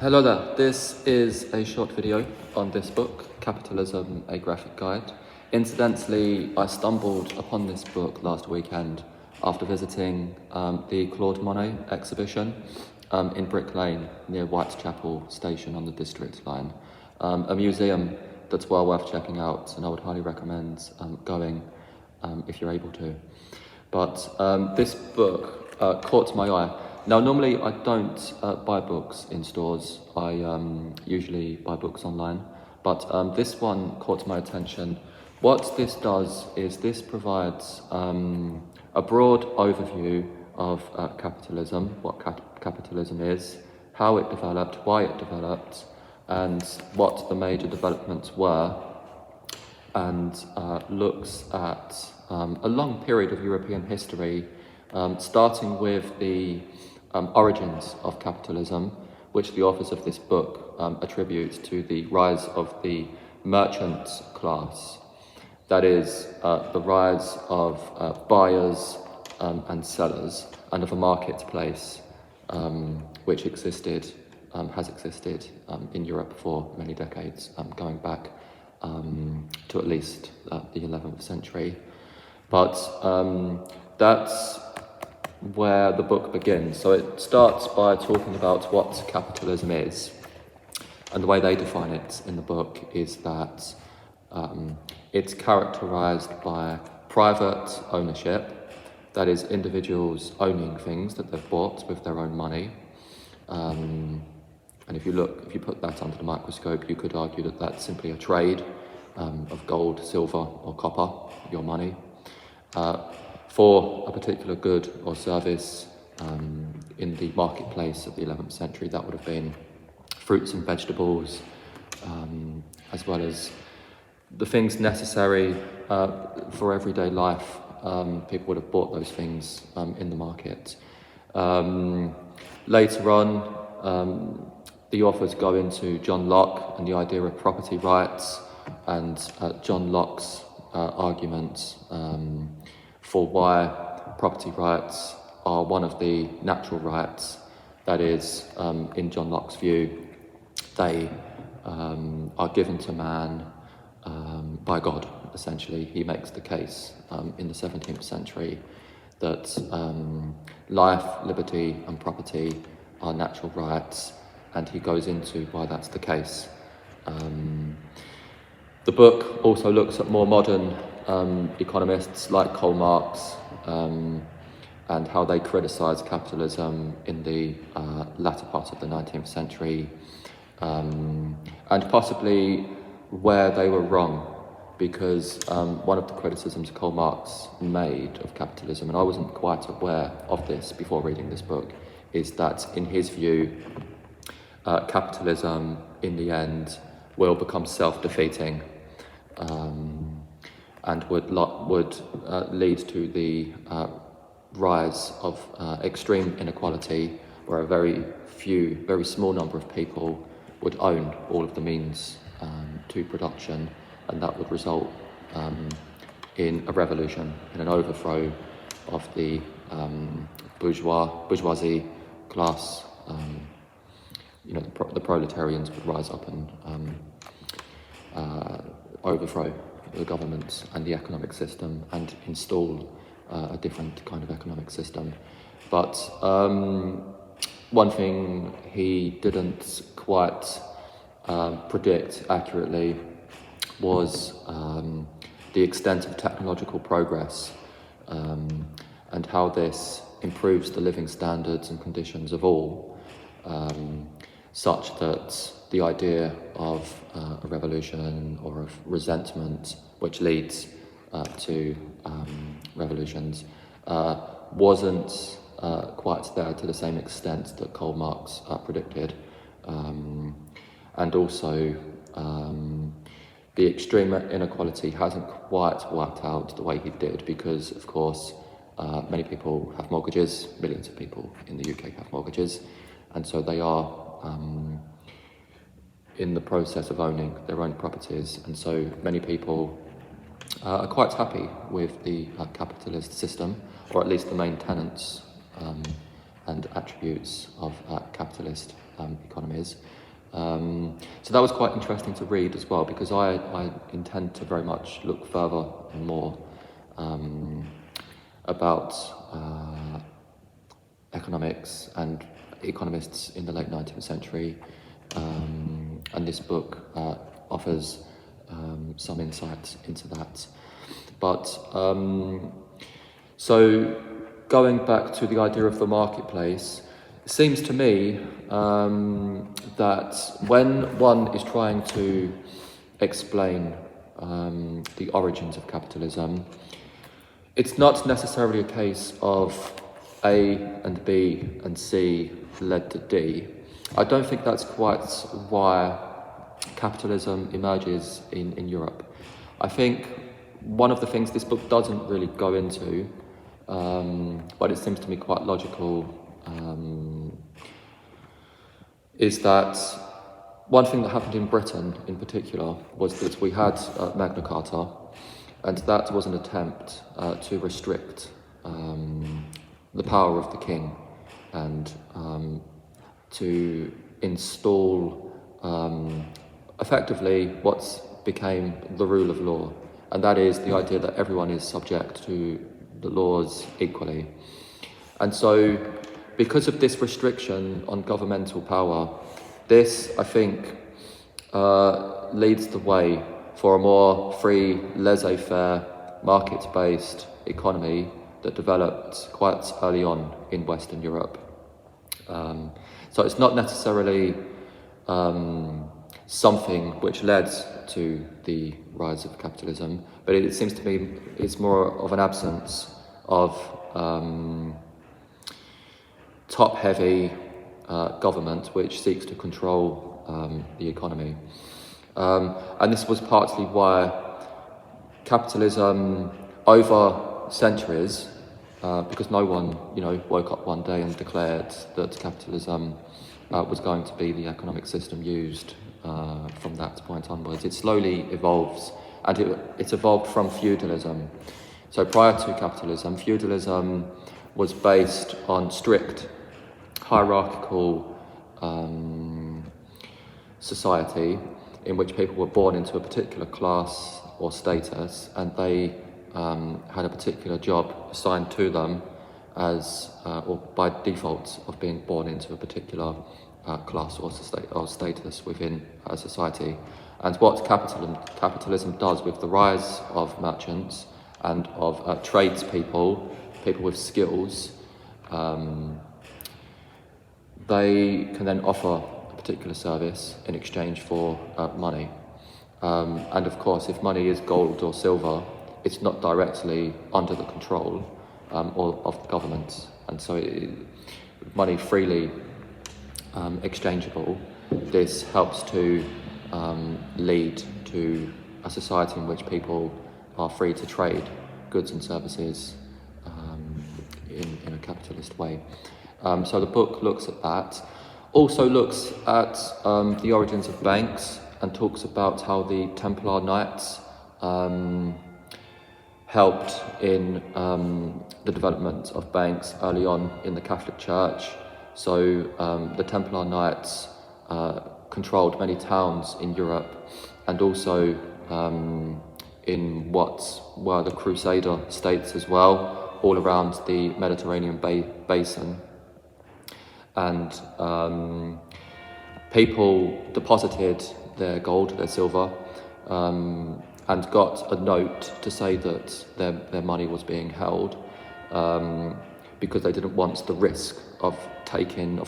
Hello there, this is a short video on this book, Capitalism, a Graphic Guide. Incidentally, I stumbled upon this book last weekend after visiting the Claude Monet exhibition in Brick Lane near Whitechapel Station on the District line. A museum that's well worth checking out, and I would highly recommend going if you're able to. But this book caught my eye. Now, normally I don't buy books in stores. I usually buy books online, but this one caught my attention. What this does is this provides a broad overview of capitalism, what capitalism is, how it developed, why it developed, and what the major developments were, and looks at a long period of European history, starting with the origins of capitalism, which the authors of this book attribute to the rise of the merchant class. That is, the rise of buyers and sellers, and of a marketplace which has existed in Europe for many decades, going back to at least the 11th century. But that's where the book begins. So it starts by talking about what capitalism is, and the way they define it in the book is that it's characterized by private ownership, that is, individuals owning things that they've bought with their own money. And if you put that under the microscope, you could argue that that's simply a trade of gold, silver, or copper, your money, for a particular good or service. In the marketplace of the 11th century, that would have been fruits and vegetables, as well as the things necessary for everyday life. People would have bought those things in the market. Later on, the authors go into John Locke and the idea of property rights, and John Locke's argument for why property rights are one of the natural rights. That is, in John Locke's view, they are given to man by God, essentially. He makes the case in the 17th century that life, liberty and property are natural rights, and he goes into why that's the case. The book also looks at more modern economists like Karl Marx and how they criticise capitalism in the latter part of the 19th century, and possibly where they were wrong, because one of the criticisms Karl Marx made of capitalism, and I wasn't quite aware of this before reading this book, is that in his view, capitalism in the end will become self-defeating, and would lead to the rise of extreme inequality, where a very small number of people would own all of the means to production, and that would result in a revolution, in an overthrow of the bourgeoisie class. The proletarians would rise up and overthrow the government and the economic system and install a different kind of economic system. But one thing he didn't quite predict accurately was the extent of technological progress and how this improves the living standards and conditions of all, such that the idea of a revolution or of resentment, which leads to revolutions, wasn't quite there to the same extent that Karl Marx predicted. And also, the extreme inequality hasn't quite worked out the way he did, because, of course, many people have mortgages, millions of people in the UK have mortgages, and so they are in the process of owning their own properties, and so many people are quite happy with the capitalist system, or at least the main tenets and attributes of capitalist economies. So that was quite interesting to read as well, because I intend to very much look further and more about economics and economists in the late 19th century, and this book offers some insight into that. But so going back to the idea of the marketplace, it seems to me that when one is trying to explain the origins of capitalism, it's not necessarily a case of A and B and C led to D. I don't think that's quite why capitalism emerges in Europe. I think one of the things this book doesn't really go into, but it seems to me quite logical, is that one thing that happened in Britain in particular was that we had Magna Carta, and that was an attempt to restrict the power of the king and to install effectively what became the rule of law, and that is the idea that everyone is subject to the laws equally. And so because of this restriction on governmental power, this, I think, leads the way for a more free, laissez-faire, market-based economy that developed quite early on in Western Europe. So it's not necessarily something which led to the rise of capitalism, but it seems to me it's more of an absence of top-heavy government which seeks to control the economy. And this was partly why capitalism over centuries, because no one, woke up one day and declared that capitalism was going to be the economic system used from that point onwards. It slowly evolves, and it's evolved from feudalism. So prior to capitalism, feudalism was based on strict hierarchical society in which people were born into a particular class or status, and they had a particular job assigned to them as, or by default of being born into a particular class or status within a society. And what capitalism does with the rise of merchants and of tradespeople, people with skills, they can then offer a particular service in exchange for money. And of course, if money is gold or silver, it's not directly under the control of the government. And so money freely exchangeable, this helps to lead to a society in which people are free to trade goods and services in a capitalist way. So the book looks at that. Also looks at the origins of banks and talks about how the Templar Knights helped in the development of banks early on in the Catholic Church. So the Templar Knights controlled many towns in Europe, and also in what were the Crusader states as well, all around the Mediterranean basin. And people deposited their gold, their silver, and got a note to say that their money was being held, because they didn't want the risk of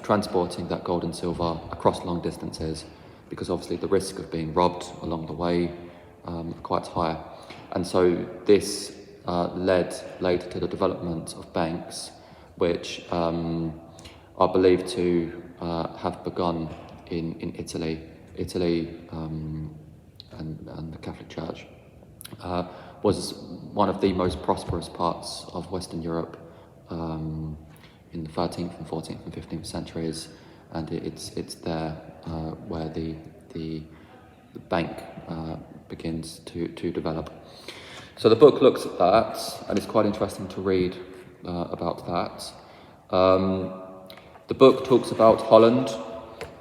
transporting that gold and silver across long distances, because obviously the risk of being robbed along the way quite high. And so this led later to the development of banks, which are believed to have begun in Italy and the Catholic Church was one of the most prosperous parts of Western Europe in the 13th and 14th and 15th centuries, and it's there where the bank begins to develop. So the book looks at that, and it's quite interesting to read about that. The book talks about Holland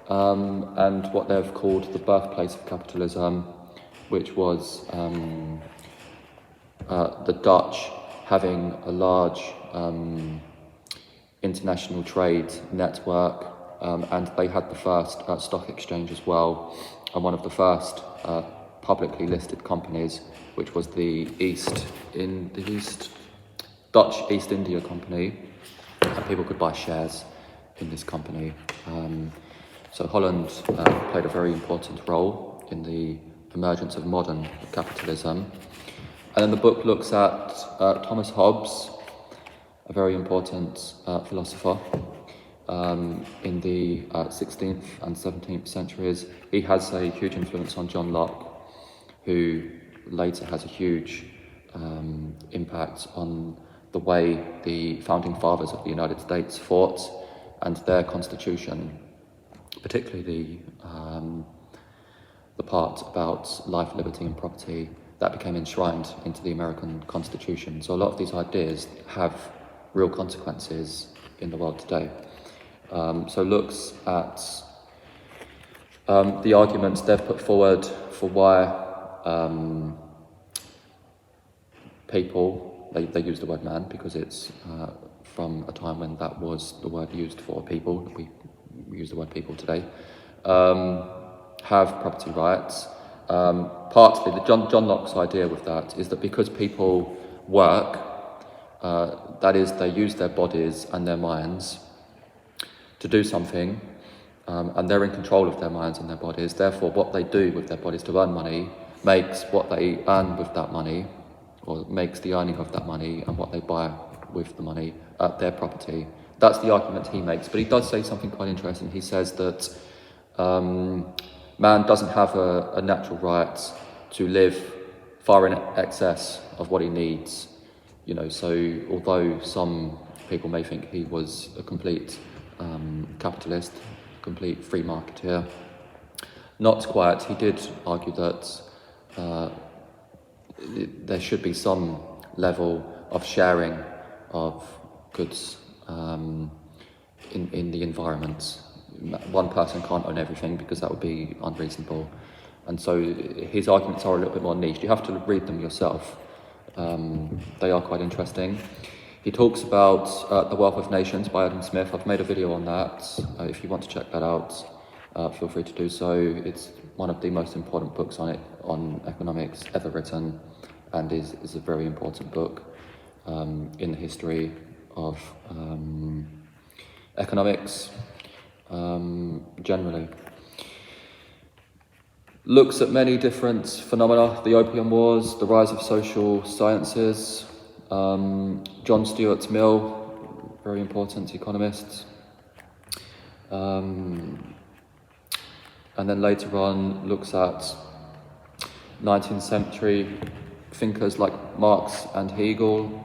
and what they've called the birthplace of capitalism, which was the Dutch having a large international trade network, and they had the first stock exchange as well, and one of the first publicly listed companies, which was the Dutch East India Company, and people could buy shares in this company. So Holland played a very important role in the emergence of modern capitalism. And then the book looks at Thomas Hobbes, a very important philosopher in the 16th and 17th centuries. He has a huge influence on John Locke, who later has a huge impact on the way the founding fathers of the United States fought, and their constitution, particularly the part about life, liberty and property, that became enshrined into the American Constitution. So a lot of these ideas have real consequences in the world today. So looks at the arguments they've put forward for why people, they use the word man because it's from a time when that was the word used for people. We use the word people today. Have property rights. Partly, John Locke's idea with that is that because people work, that is, they use their bodies and their minds to do something, and they're in control of their minds and their bodies. Therefore, what they do with their bodies to earn money makes what they earn with that money, or makes the earning of that money and what they buy with the money their property. That's the argument he makes. But he does say something quite interesting. He says that man doesn't have a natural right to live far in excess of what he needs. So although some people may think he was a complete capitalist, complete free marketeer, not quite. He did argue that there should be some level of sharing of goods in the environment. One person can't own everything because that would be unreasonable. And so his arguments are a little bit more niche. You have to read them yourself. They are quite interesting. He talks about The Wealth of Nations by Adam Smith. I've made a video on that. If you want to check that out, feel free to do so. It's one of the most important books on economics ever written, and is a very important book in the history of economics generally. Looks at many different phenomena: the Opium Wars, the rise of social sciences, John Stuart Mill, very important economist, and then later on looks at 19th century thinkers like Marx and Hegel,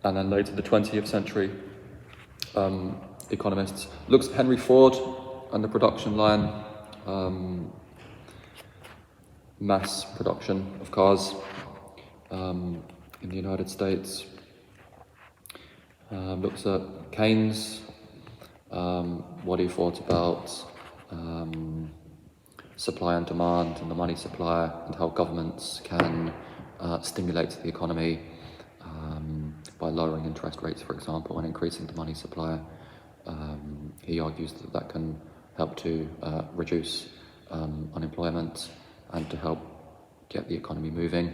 and then later the 20th century economists. Looks at Henry Ford and the production line, mass production of cars in the United States. Looks at Keynes, what he thought about supply and demand and the money supply, and how governments can stimulate the economy by lowering interest rates, for example, and increasing the money supply. He argues that can help to reduce unemployment and to help get the economy moving.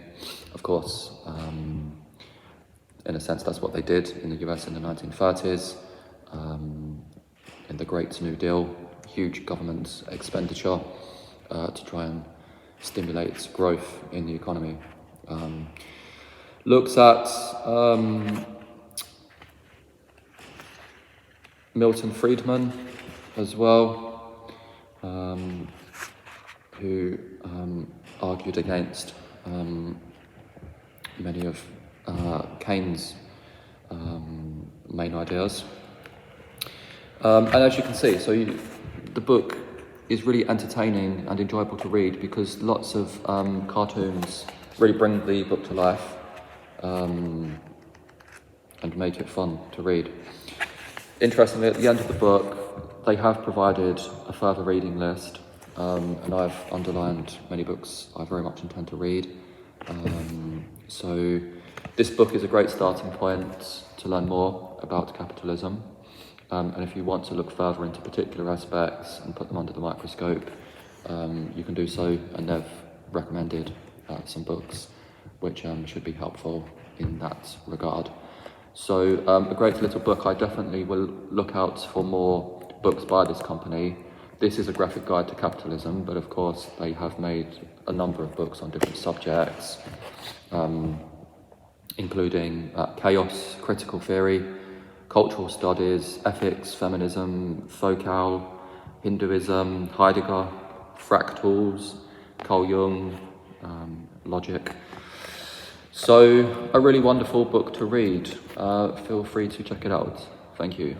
Of course, in a sense, that's what they did in the US in the 1930s. In the Great New Deal, huge government expenditure to try and stimulate growth in the economy. Looks at Milton Friedman as well, who argued against many of Keynes' main ideas. And as you can see, the book is really entertaining and enjoyable to read because lots of cartoons really bring the book to life. and make it fun to read. Interestingly, at the end of the book, they have provided a further reading list, and I've underlined many books I very much intend to read. So this book is a great starting point to learn more about capitalism. And if you want to look further into particular aspects and put them under the microscope, you can do so, and they've recommended some books which should be helpful in that regard. So a great little book. I definitely will look out for more books by this company. This is a graphic guide to capitalism, but of course they have made a number of books on different subjects, including chaos, critical theory, cultural studies, ethics, feminism, Foucault, Hinduism, Heidegger, fractals, Carl Jung, logic. So a really wonderful book to read. Feel free to check it out. Thank you.